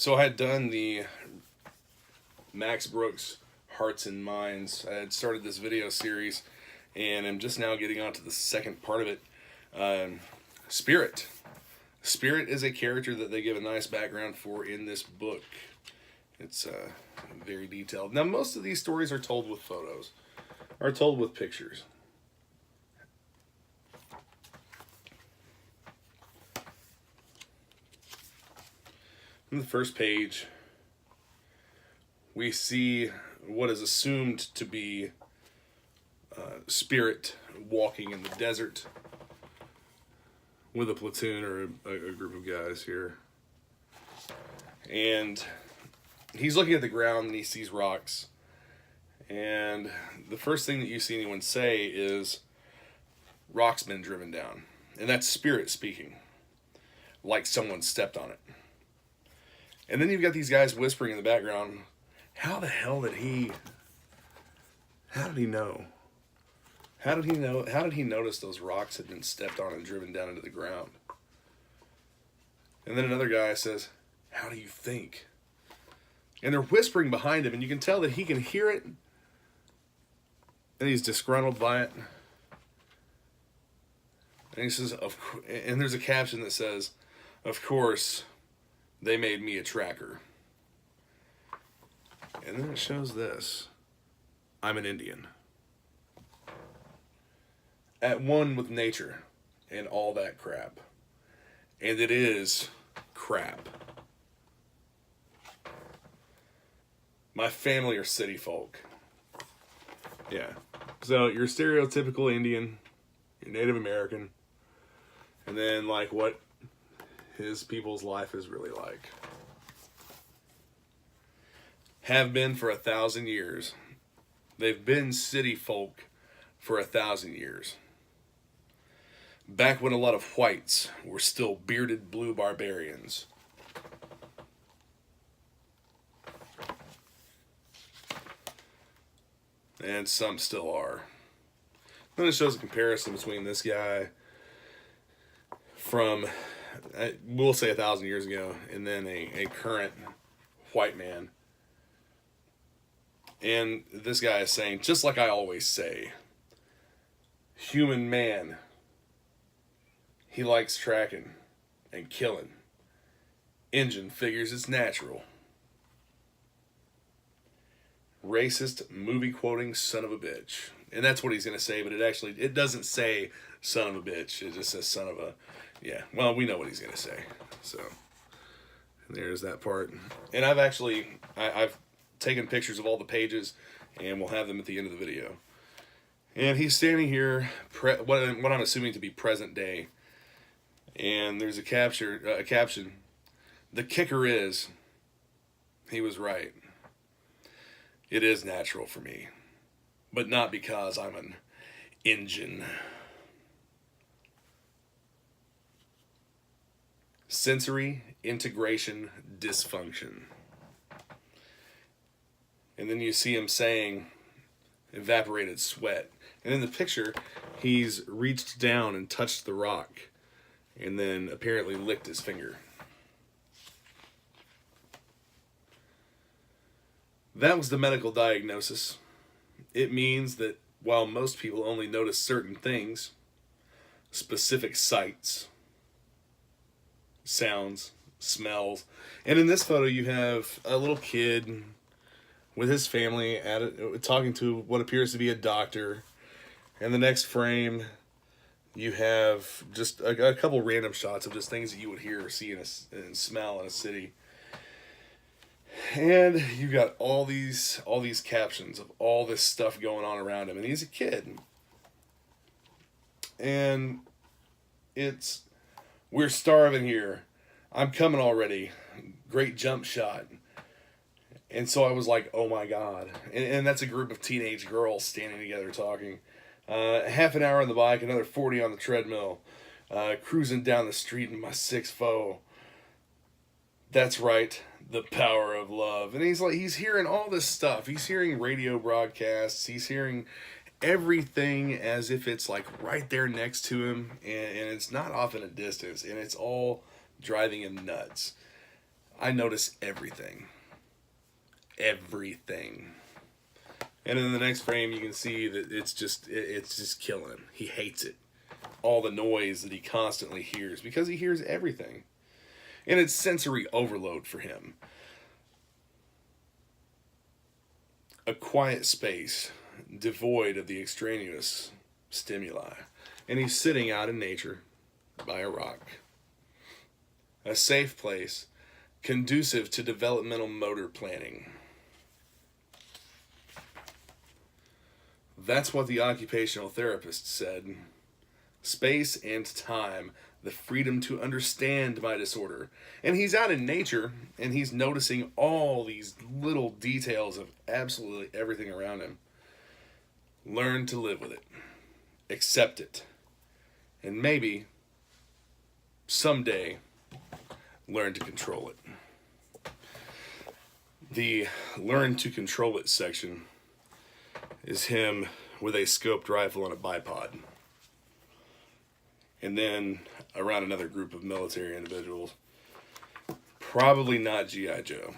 So I had done the Max Brooks Hearts and Minds. I had started this video series, and I'm just now getting onto the second part of it. Spirit. Spirit is a character that they give a nice background for in this book. It's very detailed. Now, most of these stories are told with photos, are told with pictures. On the first page, we see what is assumed to be Spirit walking in the desert with a platoon or a group of guys here. And he's looking at the ground and he sees rocks. And the first thing that you see anyone say is, "Rock's been driven down." And that's Spirit speaking, like someone stepped on it. And then you've got these guys whispering in the background, how the hell did he... How did he know? How did he know? How did he notice those rocks had been stepped on and driven down into the ground? And then another guy says, "How do you think?" And they're whispering behind him, and you can tell that he can hear it, and he's disgruntled by it. And he says, and there's a caption that says, "Of course, they made me a tracker." And then it shows this: "I'm an Indian, at one with nature and all that crap." And it is crap. My family are city folk. Yeah. So you're stereotypical Indian, you're Native American, and then like what his people's life is really like. Have been for 1,000 years. They've been city folk for 1,000 years. Back when a lot of whites were still bearded blue barbarians. And some still are. Then it shows a comparison between this guy from, we'll say 1,000 years ago, and then a current white man. And this guy is saying, just like I always say, human man, he likes tracking and killing. Injun figures it's natural. Racist, movie quoting son of a bitch. And that's what he's going to say, but it doesn't say son of a bitch. It just says son of a, yeah, well, we know what he's going to say. So, there's that part. And I've taken pictures of all the pages, and we'll have them at the end of the video. And he's standing here, what I'm assuming to be present day. And there's a caption. "The kicker is, he was right. It is natural for me, but not because I'm an Injun." Sensory integration dysfunction. And then you see him saying, "Evaporated sweat." And in the picture, he's reached down and touched the rock, and then apparently licked his finger. That was the medical diagnosis. It means that while most people only notice certain things, specific sights, sounds, smells, and in this photo you have a little kid with his family talking to what appears to be a doctor. And the next frame, you have just a couple random shots of just things that you would hear or see and smell in a city. And you got all these captions of all this stuff going on around him, and he's a kid. And it's, "We're starving here. I'm coming already. Great jump shot." And so I was like, oh my God. And that's a group of teenage girls standing together talking. Half an hour on the bike, another 40 on the treadmill. Cruising down the street in my 6'4". That's right, the power of love. And he's hearing all this stuff. He's hearing radio broadcasts. He's hearing everything as if it's like right there next to him. And it's not off in a distance. And it's all driving him nuts. I notice everything. Everything. And in the next frame, you can see that it's just killing him. He hates it. All the noise that he constantly hears, because he hears everything. And it's sensory overload for him. A quiet space, devoid of the extraneous stimuli. And he's sitting out in nature by a rock. A safe place, conducive to developmental motor planning. That's what the occupational therapist said. Space and time, the freedom to understand my disorder. And he's out in nature, and he's noticing all these little details of absolutely everything around him. Learn to live with it. Accept it. And maybe, someday, learn to control it. The learn to control it section is him with a scoped rifle and a bipod. And then around another group of military individuals. Probably not G.I. Joe.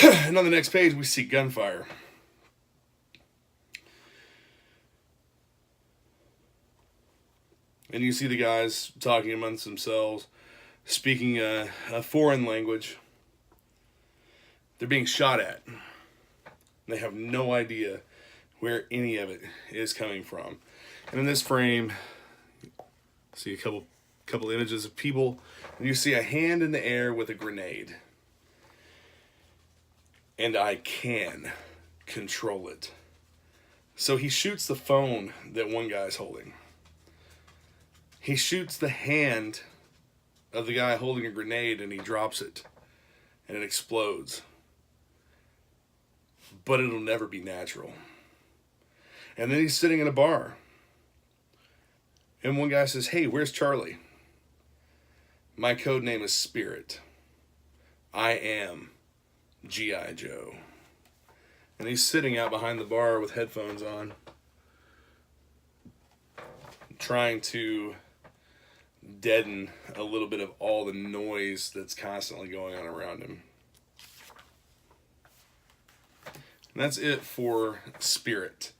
And on the next page, we see gunfire. And you see the guys talking amongst themselves, speaking a foreign language. They're being shot at. They have no idea where any of it is coming from. And in this frame, see a couple images of people, and you see a hand in the air with a grenade. And I can control it. So he shoots the phone that one guy's holding. He shoots the hand of the guy holding a grenade, and he drops it. And it explodes. But it'll never be natural. And then he's sitting in a bar. And one guy says, "Hey, where's Charlie? My code name is Spirit. I am G.I. Joe." And he's sitting out behind the bar with headphones on, trying to deaden a little bit of all the noise that's constantly going on around him. And that's it for Spirit.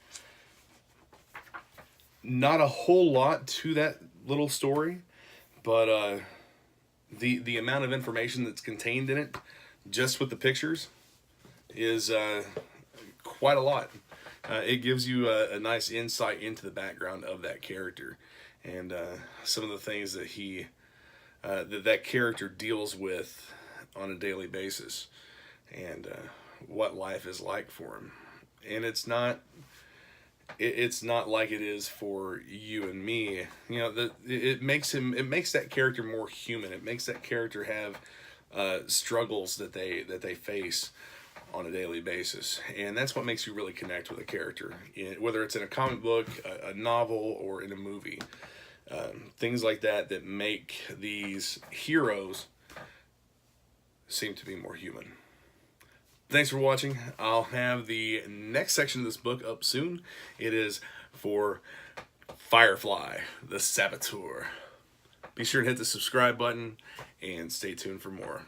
Not a whole lot to that little story, but the amount of information that's contained in it, just with the pictures, is quite a lot. It gives you a nice insight into the background of that character, and some of the things that that character deals with on a daily basis, and what life is like for him. And it's not like it is for you and me. You know, it makes that character more human. It makes that character have struggles that they face on a daily basis, and that's what makes you really connect with a character, whether it's in a comic book, a novel, or in a movie. Things like that make these heroes seem to be more human. Thanks for watching. I'll have the next section of this book up soon. It is for Firefly, the Saboteur. Be sure to hit the subscribe button and stay tuned for more.